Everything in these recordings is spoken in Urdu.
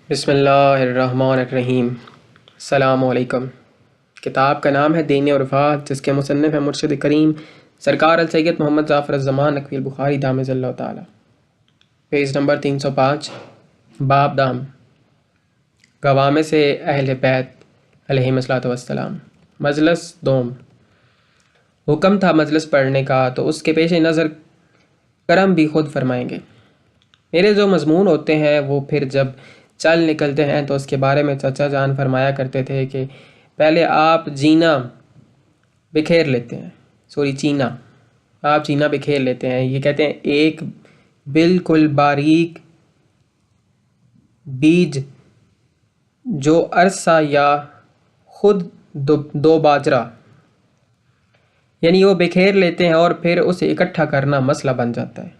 بسم اللہ الرحمن الرحیم۔ السلام علیکم۔ کتاب کا نام ہے دین اور وفات، جس کے مصنف ہیں مرشد کریم سرکار السید محمد ظفر الزمان نقوی البخاری دامض اللہ تعالی۔ پیج نمبر 305، باب دام، گوامے سے اہل بیت علیہم الصلوۃ والسلام۔ مجلس دوم، حکم تھا مجلس پڑھنے کا تو اس کے پیش نظر کرم بھی خود فرمائیں گے۔ میرے جو مضمون ہوتے ہیں وہ پھر جب چل نکلتے ہیں تو اس کے بارے میں چچا جان فرمایا کرتے تھے کہ پہلے آپ چینا بکھیر لیتے ہیں، آپ چینا بکھیر لیتے ہیں۔ یہ کہتے ہیں ایک بالکل باریک بیج جو عرصہ یا خود دو باجرہ، یعنی وہ بکھیر لیتے ہیں اور پھر اسے اکٹھا کرنا مسئلہ بن جاتا ہے۔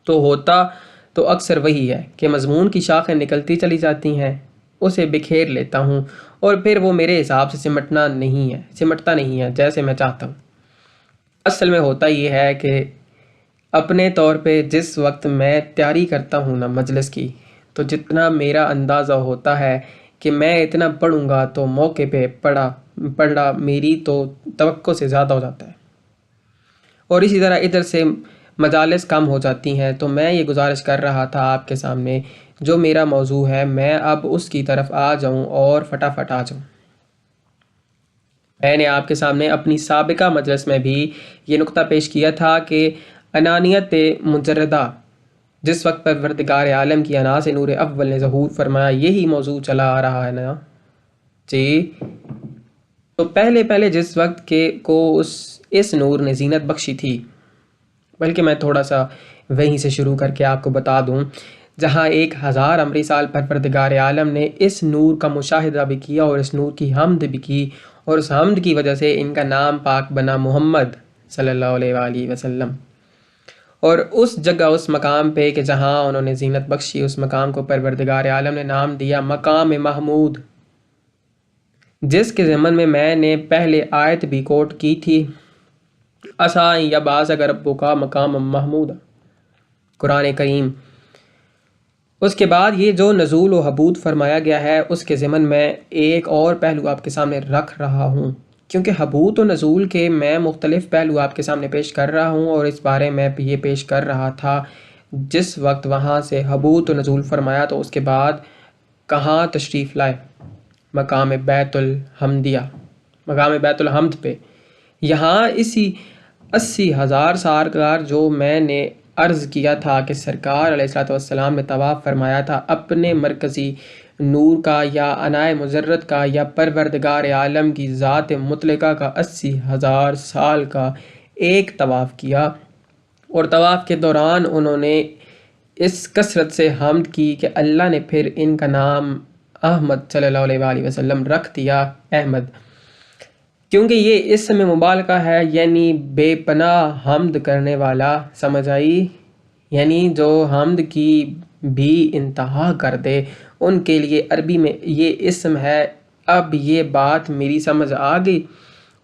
تو ہوتا تو اکثر وہی ہے کہ مضمون کی شاخیں نکلتی چلی جاتی ہیں، اسے بکھیر لیتا ہوں اور پھر وہ میرے حساب سے سمٹتا نہیں ہے جیسے میں چاہتا ہوں۔ اصل میں ہوتا یہ ہے کہ اپنے طور پہ جس وقت میں تیاری کرتا ہوں نا مجلس کی، تو جتنا میرا اندازہ ہوتا ہے کہ میں اتنا پڑھوں گا تو موقع پہ پڑھنا میری تو توقع سے زیادہ ہو جاتا ہے، اور اسی طرح ادھر سے مجالس کم ہو جاتی ہیں۔ تو میں یہ گزارش کر رہا تھا آپ کے سامنے، جو میرا موضوع ہے میں اب اس کی طرف آ جاؤں اور فٹافٹ آ جاؤں۔ میں نے آپ کے سامنے اپنی سابقہ مجلس میں بھی یہ نقطہ پیش کیا تھا کہ انانیت مجردہ جس وقت پروردگار عالم کی انا سے نور اول نے ظہور فرمایا، یہی موضوع چلا آ رہا ہے نا جی۔ تو پہلے جس وقت کے کو اس نور نے زینت بخشی تھی، بلکہ میں تھوڑا سا وہیں سے شروع کر کے آپ کو بتا دوں، جہاں 1000 عمری سال پروردگار عالم نے اس نور کا مشاہدہ بھی کیا اور اس نور کی حمد بھی کی، اور اس حمد کی وجہ سے ان کا نام پاک بنا محمد صلی اللہ علیہ وآلہ وسلم۔ اور اس جگہ اس مقام پہ کہ جہاں انہوں نے زینت بخشی، اس مقام کو پروردگار عالم نے نام دیا مقام محمود، جس کے ضمن میں نے پہلے آیت بھی کوٹ کی تھی، عسیٰ ان یبعثک ربک مقاما محمودا، قرآن کریم۔ اس کے بعد یہ جو نزول و حبوط فرمایا گیا ہے، اس کے ضمن میں ایک اور پہلو آپ کے سامنے رکھ رہا ہوں، کیونکہ حبوط و نزول کے میں مختلف پہلو آپ کے سامنے پیش کر رہا ہوں، اور اس بارے میں یہ پیش کر رہا تھا جس وقت وہاں سے حبوط و نزول فرمایا تو اس کے بعد کہاں تشریف لائے؟ مقام بیت الحمدیہ، مقام بیت الحمد پہ۔ یہاں اسی 80,000 سالگار جو میں نے عرض کیا تھا کہ سرکار علیہ السلام نے طواف فرمایا تھا اپنے مرکزی نور کا یا عنائے مجرد کا یا پروردگار عالم کی ذات مطلقہ کا 80,000 سال کا ایک طواف کیا، اور طواف کے دوران انہوں نے اس کثرت سے حمد کی کہ اللہ نے پھر ان کا نام احمد صلی اللہ علیہ وآلہ وسلم رکھ دیا، احمد، کیونکہ یہ اسم مبالغہ ہے، یعنی بے پناہ حمد کرنے والا، سمجھ آئی؟ یعنی جو حمد کی بھی انتہا کر دے ان کے لیے عربی میں یہ اسم ہے۔ اب یہ بات میری سمجھ آ گئی،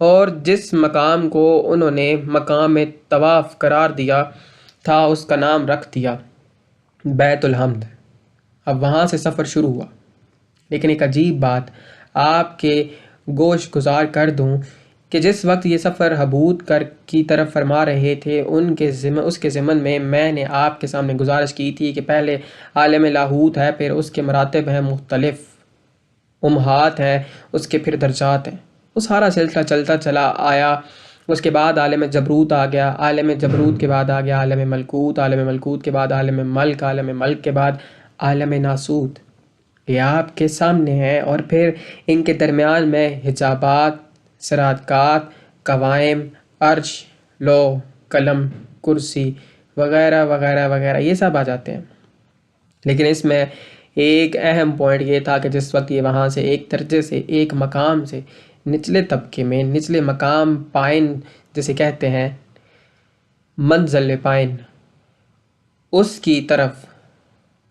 اور جس مقام کو انہوں نے مقام طواف قرار دیا تھا اس کا نام رکھ دیا بیت الحمد۔ اب وہاں سے سفر شروع ہوا، لیکن ایک عجیب بات آپ کے گوش گزار کر دوں کہ جس وقت یہ سفر حبوط کی طرف فرما رہے تھے اس کے ضمن میں نے آپ کے سامنے گزارش کی تھی کہ پہلے عالم لاہوت ہے، پھر اس کے مراتب ہیں، مختلف امہات ہیں، اس کے پھر درجات ہیں، وہ سارا سلسلہ چلتا چلا آیا۔ اس کے بعد عالم جبروت آ گیا، عالم جبروت کے بعد آ گیا عالم ملکوت، عالم ملکوت کے بعد عالم ملک، عالم ملک کے بعد عالم ناسوت، یہ آپ کے سامنے ہیں، اور پھر ان کے درمیان میں حجابات، سرادقات، قوائم، عرش، لوح، قلم، کرسی وغیرہ وغیرہ وغیرہ، یہ سب آ جاتے ہیں۔ لیکن اس میں ایک اہم پوائنٹ یہ تھا کہ جس وقت یہ وہاں سے ایک درجے سے، ایک مقام سے، نچلے طبقے میں، نچلے مقام پائن جسے کہتے ہیں، منزل پائن، اس کی طرف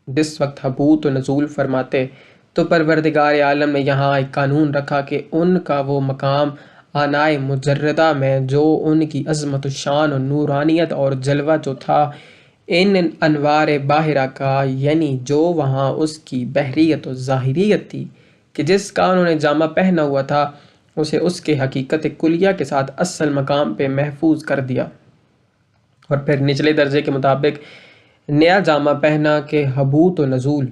جس وقت حبوط و نزول فرماتے تو پروردگار عالم نے یہاں ایک قانون رکھا کہ ان کا وہ مقام عنائے مجردہ میں جو ان کی عظمت و شان اور نورانیت اور جلوہ جو تھا، ان انوار باہرہ کا، یعنی جو وہاں اس کی بحریت و ظاہریت تھی کہ جس کا انہوں نے جامہ پہنا ہوا تھا، اسے اس کے حقیقت کلیہ کے ساتھ اصل مقام پہ محفوظ کر دیا، اور پھر نچلے درجے کے مطابق نیا جامہ پہنا کہ حبوط و نزول۔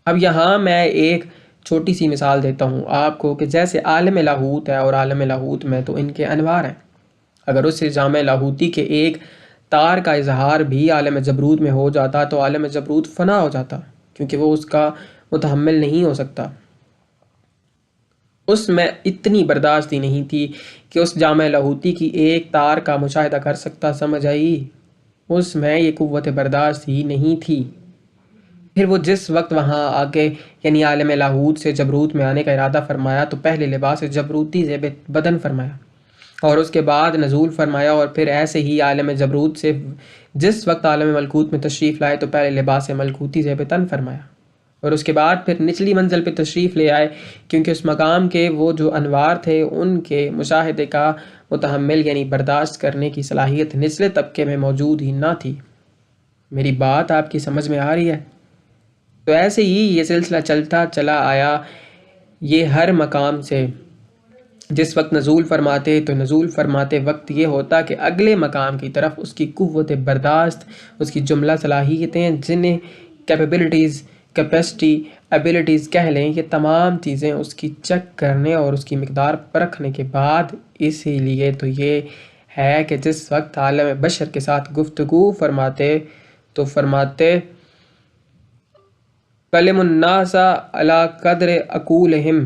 اب یہاں میں ایک چھوٹی سی مثال دیتا ہوں آپ کو کہ جیسے عالم لاہوت ہے، اور عالم لاہوت میں تو ان کے انوار ہیں۔ اگر اس جامع لاہوتی کے ایک تار کا اظہار بھی عالم جبروت میں ہو جاتا تو عالم جبروت فنا ہو جاتا، کیونکہ وہ اس کا متحمل نہیں ہو سکتا۔ اس میں اتنی برداشت ہی نہیں تھی کہ اس جامع لاہوتی کی ایک تار کا مشاہدہ کر سکتا، سمجھ آئی؟ اس میں یہ قوت برداشت ہی نہیں تھی۔ پھر وہ جس وقت وہاں آگے یعنی عالم لاہوت سے جبروت میں آنے کا ارادہ فرمایا تو پہلے لباس جبروتی زیب بدن فرمایا، اور اس کے بعد نزول فرمایا، اور پھر ایسے ہی عالم جبروت سے جس وقت عالم ملکوت میں تشریف لائے تو پہلے لباس ملکوتی زیب تن فرمایا، اور اس کے بعد پھر نچلی منزل پہ تشریف لے آئے، کیونکہ اس مقام کے وہ جو انوار تھے ان کے مشاہدے کا متحمل یعنی برداشت کرنے کی صلاحیت نچلے طبقے میں موجود ہی نہ تھی۔ میری بات آپ کی سمجھ میں آ رہی ہے؟ تو ایسے ہی یہ سلسلہ چلتا چلا آیا۔ یہ ہر مقام سے جس وقت نزول فرماتے تو نزول فرماتے وقت یہ ہوتا کہ اگلے مقام کی طرف اس کی قوت برداشت، اس کی جملہ صلاحیتیں، جنہیں کیپیبلٹیز، کیپیسٹی، ایبلٹیز کہہ لیں، یہ تمام چیزیں اس کی چیک کرنے اور اس کی مقدار پرکھنے کے بعد، اسی لیے تو یہ ہے کہ جس وقت عالم بشر کے ساتھ گفتگو فرماتے تو فرماتے کلم الناس علی قدر عقولہم،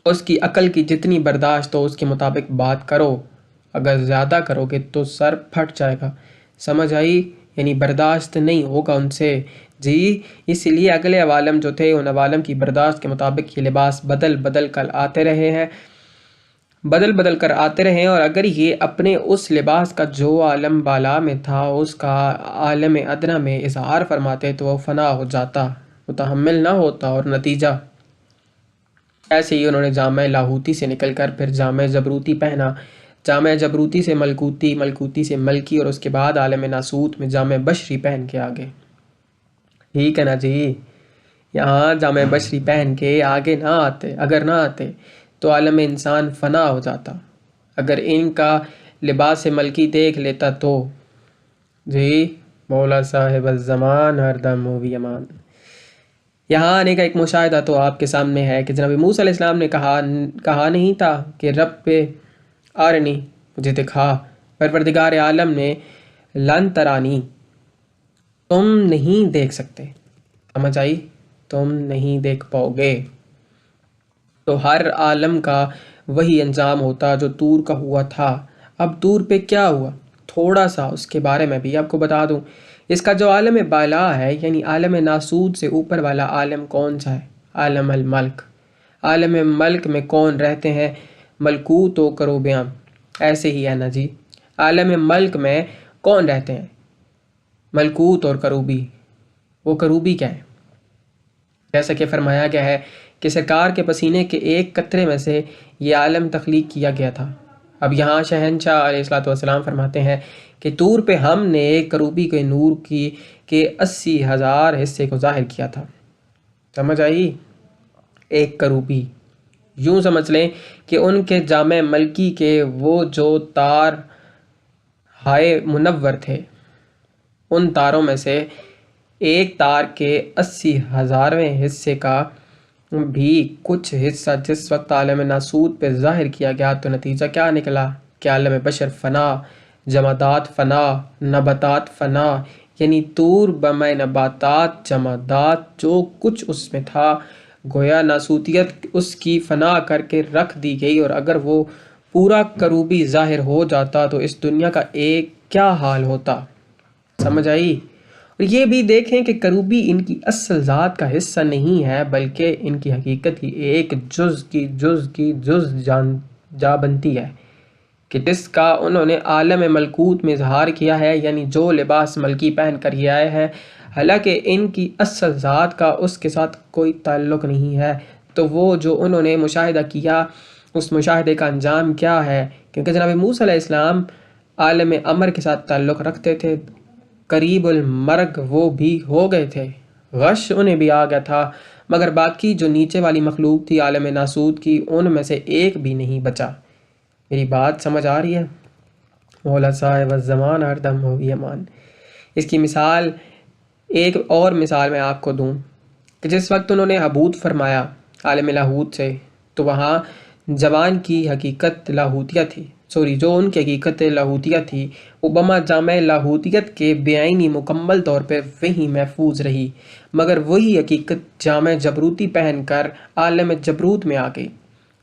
اس کی عقل کی جتنی برداشت ہو اس کے مطابق بات کرو، اگر زیادہ کرو گے تو سر پھٹ جائے گا، سمجھ آئی؟ یعنی برداشت نہیں ہوگا ان سے جی۔ اسی لیے اگلے عوالم جو تھے ان عوالم کی برداشت کے مطابق یہ لباس بدل بدل کر آتے رہے ہیں، بدل بدل کر آتے رہے ہیں، اور اگر یہ اپنے اس لباس کا جو عالم بالا میں تھا اس کا عالم ادنا میں اظہار فرماتے تو وہ فنا ہو جاتا، متحمل نہ ہوتا، اور نتیجہ ایسے ہی انہوں نے جامع لاہوتی سے نکل کر پھر جامع جبروتی پہنا، جامع جبروتی سے ملکوتی، ملکوتی سے ملکی، اور اس کے بعد عالم ناسوت میں جامع بشری پہن کے آگے۔ ٹھیک ہے نا جی؟ یہاں جامع بشری پہن کے آگے نہ آتے، اگر نہ آتے تو عالم انسان فنا ہو جاتا۔ اگر ان کا لباس ملکی دیکھ لیتا تو جی مولا صاحب الزمان ہر دم ہو بھی امان۔ یہاں آنے کا ایک مشاہدہ تو آپ کے سامنے ہے کہ جناب موسیٰ علیہ السلام نے کہا نہیں تھا کہ رب پہ آرنی، مجھے دکھا، پروردگار عالم نے لن ترانی، تم نہیں دیکھ سکتے، سمجھ آئی؟ تم نہیں دیکھ پاؤ گے۔ تو ہر عالم کا وہی انجام ہوتا جو طور کا ہوا تھا۔ اب طور پہ کیا ہوا تھوڑا سا اس کے بارے میں بھی آپ کو بتا دوں۔ اس کا جو عالم بالا ہے یعنی عالم ناسود سے اوپر والا عالم کون سا ہے؟ عالم الملک۔ عالم ملک میں کون رہتے ہیں؟ ملکوت و کروبیاں، ایسے ہی ہے نا جی؟ عالم ملک میں کون رہتے ہیں؟ ملکوت اور کروبی۔ وہ کروبی کیا ہے؟ جیسا کہ فرمایا گیا ہے کہ سرکار کے پسینے کے ایک قطرے میں سے یہ عالم تخلیق کیا گیا تھا۔ اب یہاں شہنشاہ علیہ السلام فرماتے ہیں کہ طور پہ ہم نے ایک کروبی کے نور کے 80,000 حصے کو ظاہر کیا تھا، سمجھ آئی؟ ایک کروبی، یوں سمجھ لیں کہ ان کے جامع ملکی کے وہ جو تار ہائے منور تھے، ان تاروں میں سے ایک تار کے 80,000ویں حصے کا بھی کچھ حصہ جس وقت عالم ناسود پہ ظاہر کیا گیا تو نتیجہ کیا نکلا کہ عالم بشر فنا، جمادات فنا، نباتات فنا، یعنی طور بمع نباتات جمادات جو کچھ اس میں تھا گویا ناسوتیت اس کی فنا کر کے رکھ دی گئی، اور اگر وہ پورا کروبی ظاہر ہو جاتا تو اس دنیا کا ایک کیا حال ہوتا، سمجھ آئی؟ اور یہ بھی دیکھیں کہ کروبی ان کی اصل ذات کا حصہ نہیں ہے بلکہ ان کی حقیقت کی ایک جز جا بنتی ہے کہ جس کا انہوں نے عالم ملکوت میں اظہار کیا ہے، یعنی جو لباس ملکی پہن کر یہ آئے ہیں، حالانکہ ان کی اصل ذات کا اس کے ساتھ کوئی تعلق نہیں ہے۔ تو وہ جو انہوں نے مشاہدہ کیا اس مشاہدے کا انجام کیا ہے؟ کیونکہ جناب موسیٰ علیہ السلام عالم امر کے ساتھ تعلق رکھتے تھے، قریب المرگ وہ بھی ہو گئے تھے، غش انہیں بھی آ گیا تھا، مگر باقی جو نیچے والی مخلوق تھی عالم ناسود کی، ان میں سے ایک بھی نہیں بچا۔ میری بات سمجھ آ رہی ہے؟ مولا صاحب الزمان ہر دم ہو بھی امان۔ اس کی مثال، ایک اور مثال میں آپ کو دوں کہ جس وقت انہوں نے حبوط فرمایا عالم لاہوت سے، تو وہاں جوان کی حقیقت لاہوتیہ تھی، جو ان کی حقیقت لاہوتیہ تھی وہ بما جامع لاہوتیت کے بےآئینی مکمل طور پہ وہی محفوظ رہی، مگر وہی حقیقت جامع جبروتی پہن کر عالم جبروت میں آ گئی۔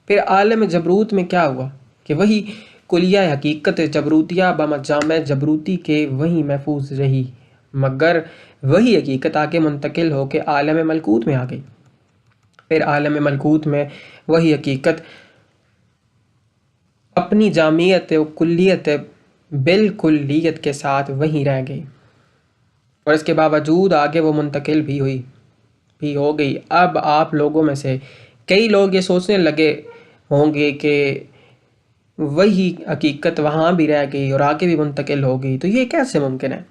پھر عالم جبروت میں کیا ہوا کہ وہی کلیہ حقیقت جبروتیہ بما جامع جبروتی کے وہی محفوظ رہی، مگر وہی حقیقت آگے منتقل ہو کے عالم ملکوت میں آ گئی۔ پھر عالم ملکوت میں وہی حقیقت اپنی جامعیت و کلیت بالکلیت کے ساتھ وہیں رہ گئی، اور اس کے باوجود آگے وہ منتقل بھی ہو گئی۔ اب آپ لوگوں میں سے کئی لوگ یہ سوچنے لگے ہوں گے کہ وہی حقیقت وہاں بھی رہ گئی اور آگے بھی منتقل ہو گئی، تو یہ کیسے ممکن ہے؟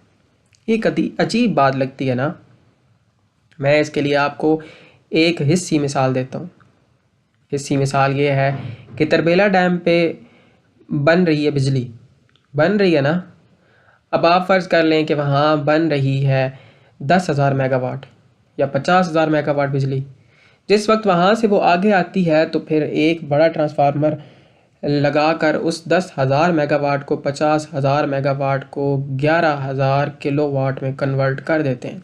یہ کدی عجیب بات لگتی ہے نا۔ میں اس کے لیے آپ کو ایک حصی مثال دیتا ہوں۔ حصی مثال یہ ہے کہ تربیلا ڈیم پہ بن رہی ہے بجلی، بن رہی ہے نا۔ اب آپ فرض کر لیں کہ وہاں بن رہی ہے 10,000 میگا واٹ یا 50,000 میگا واٹ بجلی۔ جس وقت وہاں سے وہ آگے آتی ہے تو پھر ایک بڑا ٹرانسفارمر لگا کر اس 10,000 میگا واٹ کو 50,000 میگا واٹ کو 11,000 کلو واٹ میں کنورٹ کر دیتے ہیں۔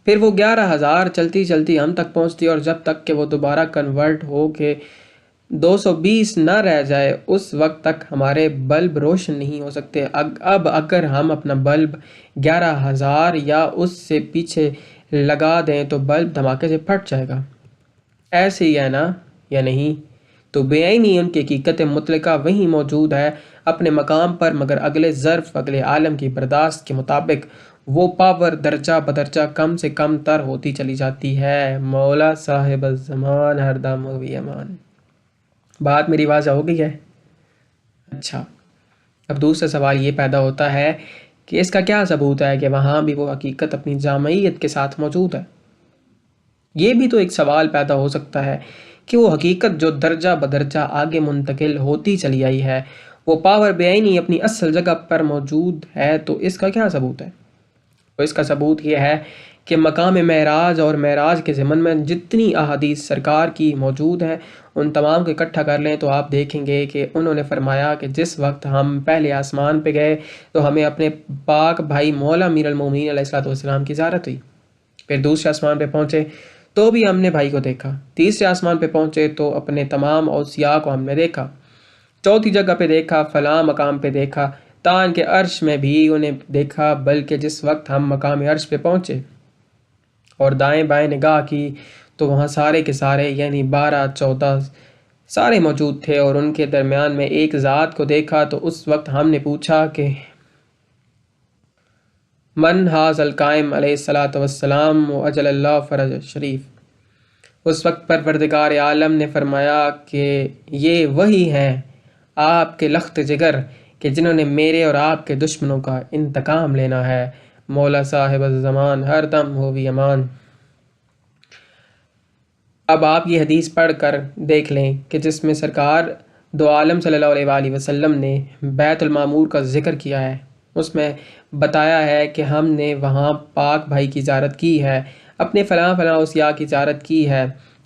پھر وہ 11,000 چلتی چلتی ہم تک پہنچتی ہے، اور جب تک کہ وہ دوبارہ کنورٹ ہو کے 220 نہ رہ جائے اس وقت تک ہمارے بلب روشن نہیں ہو سکتے۔ اب اگر ہم اپنا بلب 11,000 یا اس سے پیچھے لگا دیں تو بلب دھماکے سے پھٹ جائے گا۔ ایسے ہی ہے نا یا نہیں؟ تو بے عینی ان کی حقیقت مطلقہ وہیں موجود ہے اپنے مقام پر، مگر اگلے ظرف اگلے عالم کی برداشت کے مطابق وہ پاور درجہ بدرجہ کم سے کم تر ہوتی چلی جاتی ہے۔ مولا صاحب الزمان ہر دم ہو بھی امان۔ بات میری واضح ہو گئی ہے؟ اچھا، اب دوسرا سوال یہ پیدا ہوتا ہے کہ اس کا کیا ثبوت ہے کہ وہاں بھی وہ حقیقت اپنی جامعیت کے ساتھ موجود ہے؟ یہ بھی تو ایک سوال پیدا ہو سکتا ہے کہ وہ حقیقت جو درجہ بدرجہ آگے منتقل ہوتی چلی آئی ہے، وہ پاور بے عینی اپنی اصل جگہ پر موجود ہے، تو اس کا کیا ثبوت ہے؟ تو اس کا ثبوت یہ ہے کہ مقام معراج اور معراج کے ضمن میں جتنی احادیث سرکار کی موجود ہیں ان تمام کو اکٹھا کر لیں تو آپ دیکھیں گے کہ انہوں نے فرمایا کہ جس وقت ہم پہلے آسمان پہ گئے تو ہمیں اپنے پاک بھائی مولا امیر المومنین علیہ السلام کی زیارت ہوئی۔ پھر دوسرے آسمان پہ پہنچے تو بھی ہم نے بھائی کو دیکھا، تیسرے آسمان پہ پہنچے تو اپنے تمام اوصیاء کو ہم نے دیکھا، چوتھی جگہ پہ دیکھا، فلاں مقام پہ دیکھا، تان کے عرش میں بھی انہیں دیکھا، بلکہ جس وقت ہم مقام عرش پہ پہنچے اور دائیں بائیں نگاہ کی تو وہاں سارے کے سارے یعنی 12-14 سارے موجود تھے، اور ان کے درمیان میں ایک ذات کو دیکھا۔ تو اس وقت ہم نے پوچھا کہ من ھذا القائم علیہ الصلاۃ والسلام و اجل اللہ فرج شریف۔ اس وقت پروردگار عالم نے فرمایا کہ یہ وہی ہیں آپ کے لخت جگر کہ جنہوں نے میرے اور آپ کے دشمنوں کا انتقام لینا ہے۔ مولا صاحب الزمان ہر دم ہو بھی امان۔ اب آپ یہ حدیث پڑھ کر دیکھ لیں کہ جس میں سرکار دو عالم صلی اللہ علیہ وآلہ وسلم نے بیت المعمور کا ذکر کیا ہے، اس میں بتایا ہے کہ ہم نے وہاں پاک بھائی کی زیارت کی ہے، اپنے فلاں فلاں اوصیاء کی زیارت کی ہے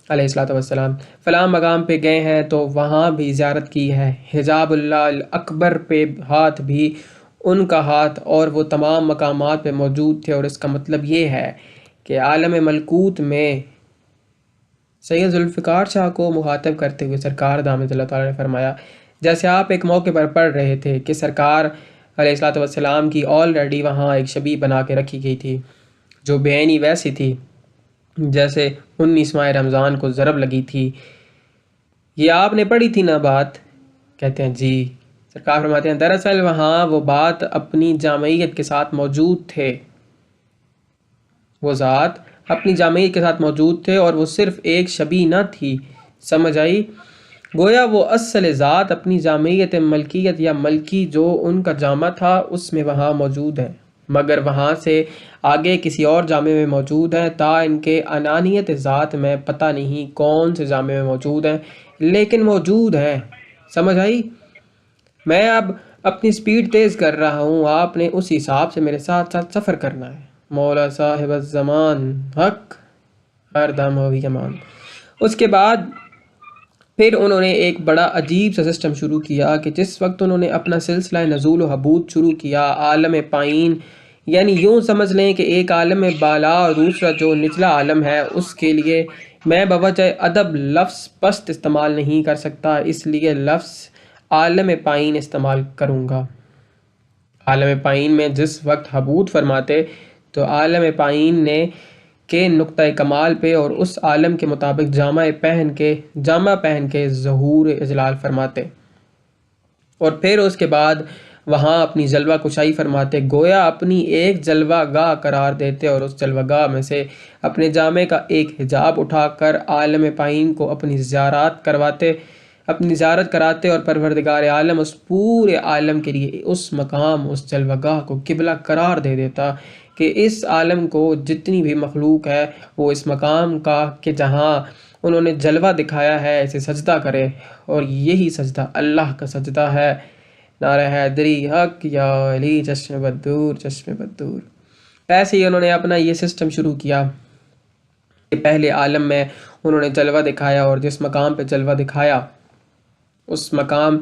علیہ الصلوۃ والسلام، فلاں مقام پہ گئے ہیں تو وہاں بھی زیارت کی ہے، حجاب اللہ اکبر پہ ہاتھ بھی ان کا ہاتھ اور وہ تمام مقامات پہ موجود تھے۔ اور اس کا مطلب یہ ہے کہ عالم ملکوت میں سید ذوالفقار شاہ کو مخاطب کرتے ہوئے سرکار دامت اللہ تعالیٰ نے فرمایا، جیسے آپ ایک موقع پر پڑھ رہے تھے کہ سرکار علیہ الصلوۃ والسلام کی آلریڈی وہاں ایک شبیہ بنا کے رکھی گئی تھی جو بے عینی ویسی تھی جیسے 19 ماہ رمضان کو ضرب لگی تھی۔ یہ آپ نے پڑھی تھی نا بات؟ کہتے ہیں جی۔ سرکار فرماتے ہیں دراصل وہاں وہ بات اپنی جامعیت کے ساتھ موجود تھے، وہ ذات اپنی جامعیت کے ساتھ موجود تھے، اور وہ صرف ایک شبیہ نہ تھی، سمجھ آئی؟ گویا وہ اصل ذات اپنی جامعیت ملکیت یا ملکی جو ان کا جامع تھا اس میں وہاں موجود ہے، مگر وہاں سے آگے کسی اور جامع میں موجود ہیں، تا ان کے انانیت ذات میں پتہ نہیں کون سے جامع میں موجود ہیں، لیکن موجود ہیں۔ سمجھ آئی؟ میں اب اپنی سپیڈ تیز کر رہا ہوں، آپ نے اس حساب سے میرے ساتھ ساتھ سفر کرنا ہے۔ مولا صاحب الزمان حق ہر دم ہو بھی امان۔ اس کے بعد پھر انہوں نے ایک بڑا عجیب سا سسٹم شروع کیا کہ جس وقت انہوں نے اپنا سلسلہ نزول و حبوط شروع کیا عالم پائین، یعنی یوں سمجھ لیں کہ ایک عالم بالا اور دوسرا جو نچلا عالم ہے، اس کے لیے میں بوجہ ادب لفظ پست استعمال نہیں کر سکتا، اس لیے لفظ عالم پائین استعمال کروں گا۔ عالم پائین میں جس وقت حبوط فرماتے تو عالم پائین نے کے نقطہ کمال پہ اور اس عالم کے مطابق جامع پہن کے ظہور اجلال فرماتے، اور پھر اس کے بعد وہاں اپنی جلوہ کشائی فرماتے، گویا اپنی ایک جلوہ گاہ قرار دیتے اور اس جلوہ گاہ میں سے اپنے جامع کا ایک حجاب اٹھا کر عالم پائین کو اپنی زیارت کراتے اور پروردگار عالم اس پورے عالم کے لیے اس مقام اس جلوہ گاہ کو قبلہ قرار دے دیتا کہ اس عالم کو جتنی بھی مخلوق ہے وہ اس مقام کا کہ جہاں انہوں نے جلوہ دکھایا ہے اسے سجدہ کرے، اور یہی سجدہ اللہ کا سجدہ ہے۔ نعرہ حیدری حق یا علی چشم بدور چشم بدور۔ ایسے ہی انہوں نے اپنا یہ سسٹم شروع کیا کہ پہلے عالم میں انہوں نے جلوہ دکھایا، اور جس مقام پہ جلوہ دکھایا اس مقام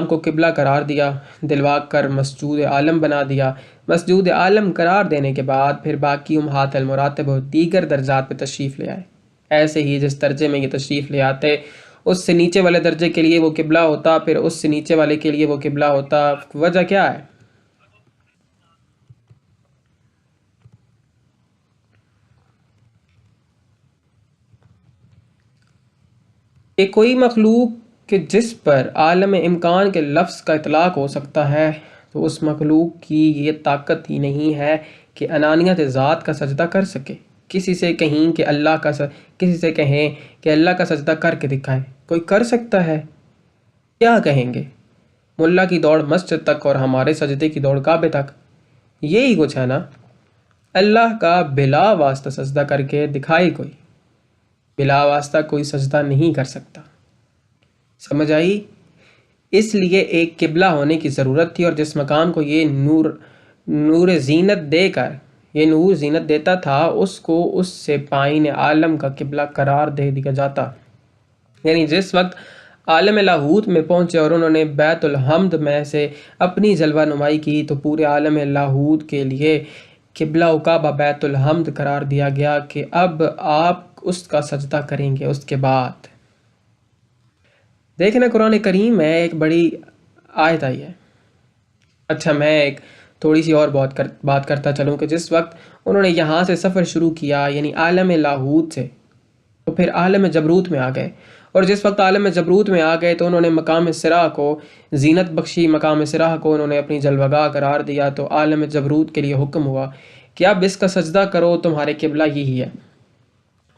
کو قبلہ قرار دیا، دلوا کر مسجود عالم بنا دیا۔ مسجود عالم قرار دینے کے بعد پھر باقی امہات المراتب و دیگر درجات پہ تشریف لے آئے۔ ایسے ہی جس درجے میں یہ تشریف لے آتے اس سے نیچے والے درجے کے لیے وہ قبلہ ہوتا، پھر اس سے نیچے والے کے لیے وہ قبلہ ہوتا۔ وجہ کیا ہے؟ کہ کوئی مخلوق کہ جس پر عالم امکان کے لفظ کا اطلاق ہو سکتا ہے تو اس مخلوق کی یہ طاقت ہی نہیں ہے کہ انانیت ذات کا سجدہ کر سکے۔ کسی سے کہیں کہ اللہ کا سجدہ کر کے دکھائے، کوئی کر سکتا ہے؟ کیا کہیں گے؟ ملا کی دوڑ مسجد تک اور ہمارے سجدے کی دوڑ کعبے تک، یہی کچھ ہے نا۔ اللہ کا بلا واسطہ سجدہ کر کے دکھائے کوئی، بلا واسطہ کوئی سجدہ نہیں کر سکتا۔ سمجھ آئی؟ اس لیے ایک قبلہ ہونے کی ضرورت تھی، اور جس مقام کو یہ نور زینت دیتا تھا اس کو اس سے پائین عالم کا قبلہ قرار دے دیا جاتا۔ یعنی جس وقت عالم لاہوت میں پہنچے اور انہوں نے بیت الحمد میں سے اپنی جلوہ نمائی کی تو پورے عالم لاہوت کے لیے قبلہ و کعبہ بیت الحمد قرار دیا گیا کہ اب آپ اس کا سجدہ کریں گے۔ اس کے بعد دیکھنا قرآن کریم میں ایک بڑی آیت آئی ہے۔ اچھا، میں ایک تھوڑی سی اور بات کرتا چلوں کہ جس وقت انہوں نے یہاں سے سفر شروع کیا یعنی عالم لاہوت سے، تو پھر عالم جبروت میں آ گئے، اور جس وقت عالم جبروت میں آ گئے تو انہوں نے مقام صرا کو زینت بخشی، مقام صرا کو انہوں نے اپنی جلوہ گاہ قرار دیا، تو عالم جبروت کے لیے حکم ہوا کہ اب اس کا سجدہ کرو، تمہارے قبلہ یہی ہے۔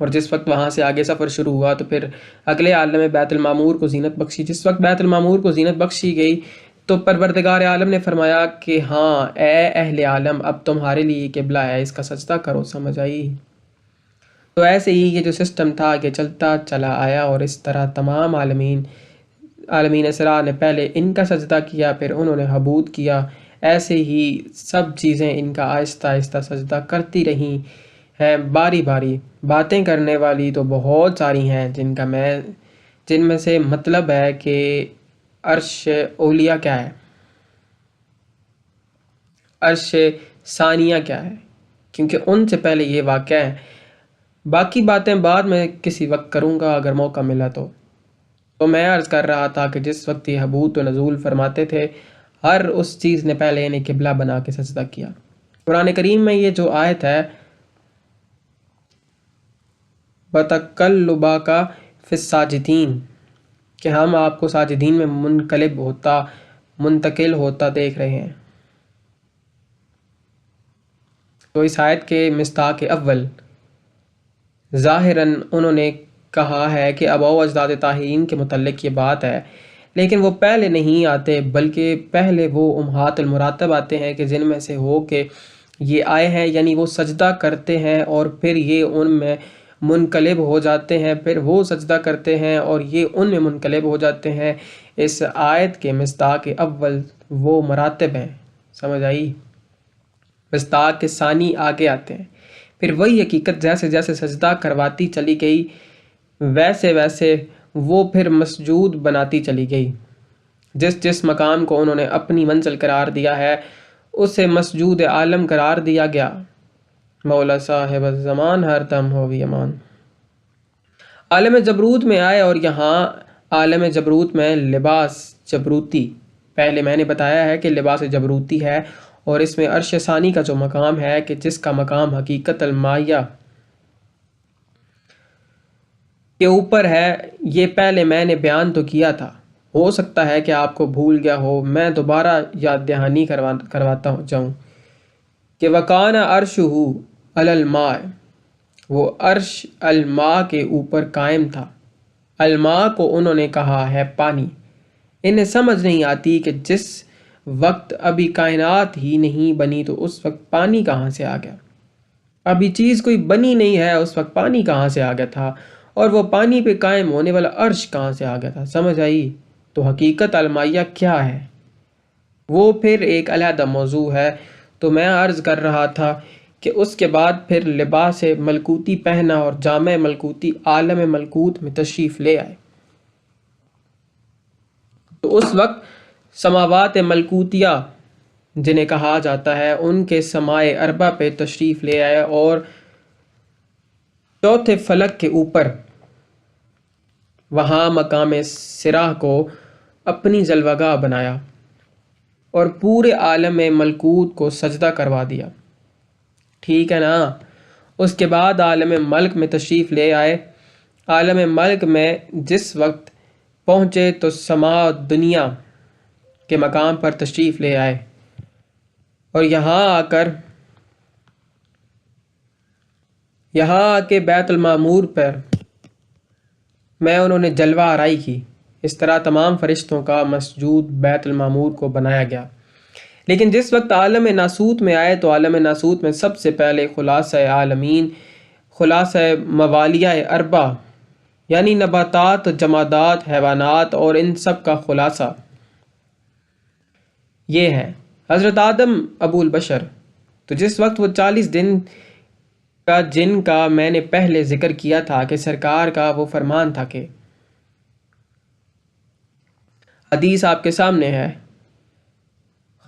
اور جس وقت وہاں سے آگے سفر شروع ہوا تو پھر اگلے عالم بیت المعمور کو زینت بخشی۔ جس وقت بیت المعمور کو زینت بخشی گئی تو پروردگار عالم نے فرمایا کہ ہاں اے اہل عالم، اب تمہارے لیے قبلہ ہے، اس کا سجدہ کرو۔ سمجھ آئی؟ تو ایسے ہی یہ جو سسٹم تھا کہ چلتا چلا آیا، اور اس طرح تمام عالمین اسرا نے پہلے ان کا سجدہ کیا، پھر انہوں نے حبوط کیا، ایسے ہی سب چیزیں ان کا آہستہ آہستہ سجدہ کرتی رہیں ہیں باری باری۔ باتیں کرنے والی تو بہت ساری ہیں جن میں سے مطلب ہے کہ عرش اولیاء کیا ہے، عرش ثانیہ کیا ہے، کیونکہ ان سے پہلے یہ واقعہ ہے۔ باقی باتیں بعد میں کسی وقت کروں گا اگر موقع ملا تو میں عرض کر رہا تھا کہ جس وقت یہ حبوط و نزول فرماتے تھے ہر اس چیز نے پہلے انہیں قبلہ بنا کے سجدہ کیا۔ قرآن کریم میں یہ جو آیت ہے بَتَقَلُّبَكَ فِي السَّاجِدِينَ کہ ہم آپ کو ساجدین میں منتقل ہوتا دیکھ رہے ہیں، تو اس آیت کے مصداق اول ظاہراً انہوں نے کہا ہے کہ آباء و اجداد طاہرین کے متعلق یہ بات ہے، لیکن وہ پہلے نہیں آتے بلکہ پہلے وہ امہات المراتب آتے ہیں کہ جن میں سے ہو کہ یہ آئے ہیں، یعنی وہ سجدہ کرتے ہیں اور پھر یہ ان میں منقلب ہو جاتے ہیں، پھر وہ سجدہ کرتے ہیں اور یہ ان میں منقلب ہو جاتے ہیں۔ اس آیت کے مصداق اول وہ مراتب ہیں، سمجھ آئی؟ مصداق کے ثانی آگے آتے ہیں، پھر وہی حقیقت جیسے جیسے سجدہ کرواتی چلی گئی ویسے ویسے وہ پھر مسجود بناتی چلی گئی۔ جس جس مقام کو انہوں نے اپنی منزل قرار دیا ہے اسے مسجود عالم قرار دیا گیا۔ مولا صاحب الزمان ہر دم ہو بھی امان۔ عالم جبروت میں آئے اور یہاں عالم جبروت میں لباس جبروتی، پہلے میں نے بتایا ہے کہ لباس جبروتی ہے، اور اس میں عرش ثانی کا جو مقام ہے کہ جس کا مقام حقیقت المائیہ کے اوپر ہے، یہ پہلے میں نے بیان تو کیا تھا، ہو سکتا ہے کہ آپ کو بھول گیا ہو، میں دوبارہ یاد دہانی کرواتا جاؤں کہ وَقَانَ عَرْشُهُ عَلَى الْمَاءِ، وہ عرش الماء کے اوپر قائم تھا۔ الماء کو انہوں نے کہا ہے پانی۔ انہیں سمجھ نہیں آتی کہ جس وقت ابھی کائنات ہی نہیں بنی تو اس وقت پانی کہاں سے آ گیا؟ ابھی چیز کوئی بنی نہیں ہے، اس وقت پانی کہاں سے آ گیا تھا؟ اور وہ پانی پہ قائم ہونے والا عرش کہاں سے آ گیا تھا؟ سمجھ آئی؟ تو حقیقت المائیہ کیا ہے وہ پھر ایک علیحدہ موضوع ہے۔ تو میں عرض کر رہا تھا کہ اس کے بعد پھر لباس ملکوتی پہنا اور جامع ملکوتی عالم ملکوت میں تشریف لے آئے۔ تو اس وقت سماوات ملکوتیہ جنہیں کہا جاتا ہے ان کے سمائے اربع پہ تشریف لے آئے اور چوتھے فلک کے اوپر وہاں مقام صراح کو اپنی جلوہ بنایا اور پورے عالم ملکوت کو سجدہ کروا دیا، ٹھیک ہے نا؟ اس کے بعد عالم ملک میں تشریف لے آئے۔ عالم ملک میں جس وقت پہنچے تو سما دنیا کے مقام پر تشریف لے آئے، اور یہاں آ کے بیت المعمور پر میں انہوں نے جلوہ آرائی کی۔ اس طرح تمام فرشتوں کا مسجود بیت المعمور کو بنایا گیا۔ لیکن جس وقت عالم ناسوت میں آئے تو عالم ناسوت میں سب سے پہلے خلاصہ عالمین، خلاصہ موالیہ اربع، یعنی نباتات، جمادات، حیوانات اور ان سب کا خلاصہ یہ ہے حضرت آدم ابو البشر۔ تو جس وقت وہ 40 دن کا جن کا میں نے پہلے ذکر کیا تھا کہ سرکار کا وہ فرمان تھا کہ حدیث آپ کے سامنے ہے،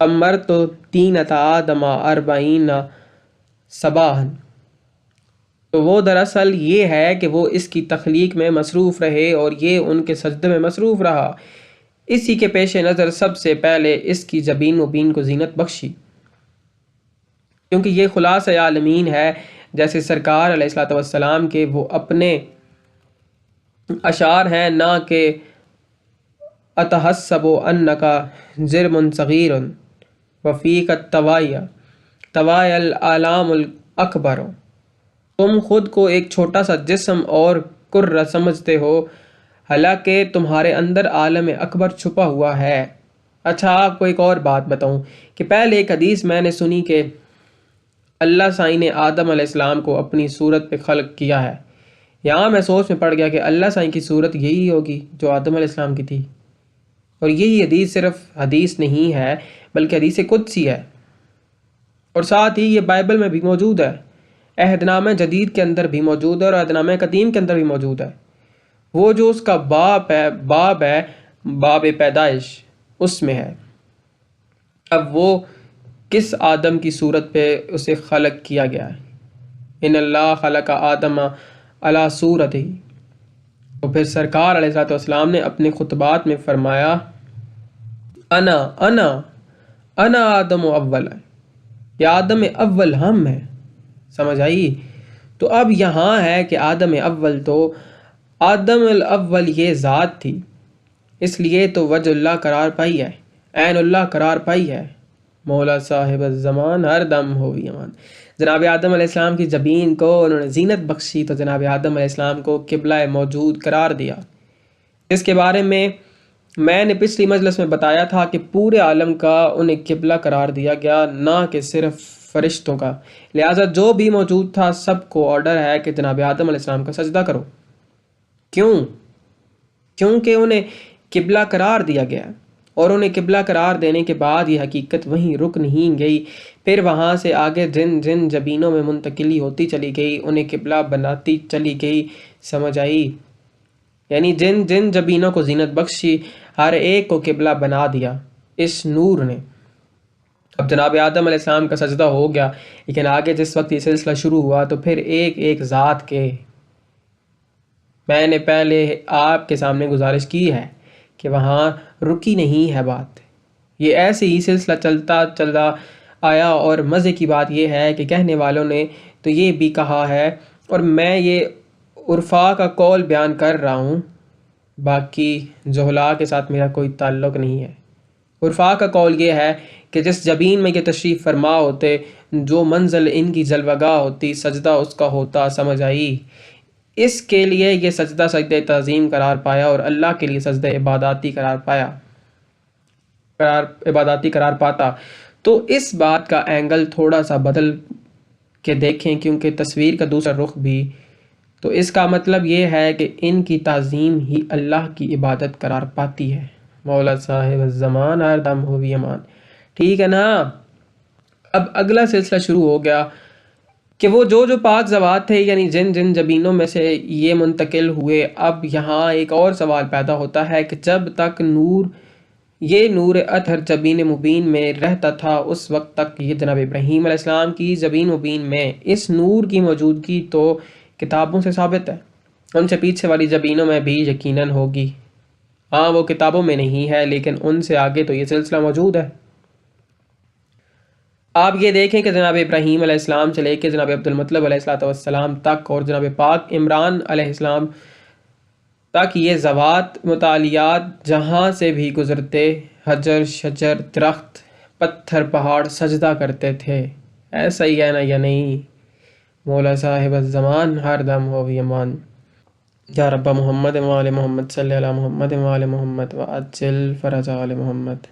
خمرت طینۃ آدم 40 صباحا، تو وہ دراصل یہ ہے کہ وہ اس کی تخلیق میں مصروف رہے اور یہ ان کے سجدے میں مصروف رہا۔ اسی کے پیش نظر سب سے پہلے اس کی جبین مبین کو زینت بخشی، کیونکہ یہ خلاصہ عالمین ہے۔ جیسے سرکار علیہ الصلوۃ والسلام کے وہ اپنے اشعار ہیں، نہ کہ اتحسب انک جرم صغیر وفیک طوائی العالم الاکبر، تم خود کو ایک چھوٹا سا جسم اور کرہ سمجھتے ہو، حالانکہ تمہارے اندر عالم اکبر چھپا ہوا ہے۔ اچھا آپ کو ایک اور بات بتاؤں کہ پہلے ایک حدیث میں نے سنی کہ اللہ سائیں نے آدم علیہ السلام کو اپنی صورت پہ خلق کیا ہے۔ یہاں میں سوچ میں پڑ گیا کہ اللہ سائیں کی صورت یہی ہوگی جو آدم علیہ السلام کی تھی، اور یہی حدیث صرف حدیث نہیں ہے بلکہ حدیث قدسی ہے، اور ساتھ ہی یہ بائبل میں بھی موجود ہے، عہد نامہ جدید کے اندر بھی موجود ہے اور عہد نامہ قدیم کے اندر بھی موجود ہے۔ وہ جو اس کا باب پیدائش اس میں ہے۔ اب وہ کس آدم کی صورت پہ اسے خلق کیا گیا ہے؟ ان اللہ خلق آدم علی صورتہ۔ تو پھر سرکار علیہ السلام نے اپنے خطبات میں فرمایا انا آدم اول، کہ آدم اول ہم ہیں، سمجھ آئی؟ تو اب یہاں ہے کہ آدم اول، تو آدم الاول یہ ذات تھی، اس لیے تو وجہ اللہ قرار پائی ہے، عین اللہ قرار پائی ہے، مولا صاحب الزمان ہر دم ہو امان۔ جناب آدم علیہ السلام کی جبین کو انہوں نے زینت بخشی تو جناب آدم علیہ السلام کو قبلہ موجود قرار دیا۔ اس کے بارے میں نے پچھلی مجلس میں بتایا تھا کہ پورے عالم کا انہیں قبلہ قرار دیا گیا، نہ کہ صرف فرشتوں کا، لہٰذا جو بھی موجود تھا سب کو آرڈر ہے کہ جناب آدم علیہ السلام کا سجدہ کرو۔ کیونکہ انہیں قبلہ قرار دیا گیا، اور انہیں قبلہ قرار دینے کے بعد یہ حقیقت وہیں رک نہیں گئی، پھر وہاں سے آگے جن جن جبینوں میں منتقلی ہوتی چلی گئی انہیں قبلہ بناتی چلی گئی، سمجھ آئی؟ یعنی جن جن جبینوں کو زینت بخشی ہر ایک کو قبلہ بنا دیا اس نور نے۔ اب جناب آدم علیہ السلام کا سجدہ ہو گیا، لیکن آگے جس وقت یہ سلسلہ شروع ہوا تو پھر ایک ایک ذات کے میں نے پہلے آپ کے سامنے گزارش کی ہے کہ وہاں رکی نہیں ہے بات، یہ ایسے ہی سلسلہ چلتا آیا، اور مزے کی بات یہ ہے کہ کہنے والوں نے تو یہ بھی کہا ہے، اور میں یہ عرفا کا قول بیان کر رہا ہوں، باقی جہلا کے ساتھ میرا کوئی تعلق نہیں ہے۔ عرفا کا قول یہ ہے کہ جس جبین میں یہ تشریف فرما ہوتے، جو منزل ان کی جلوگاہ ہوتی، سجدہ اس کا ہوتا، سمجھ آئی؟ اس کے لیے یہ سجدہ سجدہ تعظیم قرار پایا، اور اللہ کے لیے سجدہ عباداتی قرار پاتا۔ تو اس بات کا اینگل تھوڑا سا بدل کے دیکھیں، کیونکہ تصویر کا دوسرا رخ بھی، تو اس کا مطلب یہ ہے کہ ان کی تعظیم ہی اللہ کی عبادت قرار پاتی ہے۔ مولا صاحب الزمان ہر دم ہو امان، ٹھیک ہے نا؟ اب اگلا سلسلہ شروع ہو گیا کہ وہ جو پاک زوات تھے، یعنی جن جن جبینوں میں سے یہ منتقل ہوئے۔ اب یہاں ایک اور سوال پیدا ہوتا ہے کہ جب تک یہ نور اطہر جبین مبین میں رہتا تھا اس وقت تک یہ جناب ابراہیم علیہ السلام کی جبین مبین میں اس نور کی موجودگی تو کتابوں سے ثابت ہے، ان سے پیچھے والی جبینوں میں بھی یقیناً ہوگی۔ ہاں وہ کتابوں میں نہیں ہے، لیکن ان سے آگے تو یہ سلسلہ موجود ہے۔ آپ یہ دیکھیں کہ جناب ابراہیم علیہ السلام سے لے کے جناب عبد المطلب علیہ السلام تک، اور جناب پاک عمران علیہ السلام تک یہ ذوات متعالیات جہاں سے بھی گزرتے، حجر شجر درخت پتھر پہاڑ سجدہ کرتے تھے۔ ایسا ہی ہے نا یا نہیں؟ مولا صاحب الزمان ہر دم ہو امان۔ یا رب محمد و آل محمد صلی علی محمد و آل محمد وعجل فرج آل محمد۔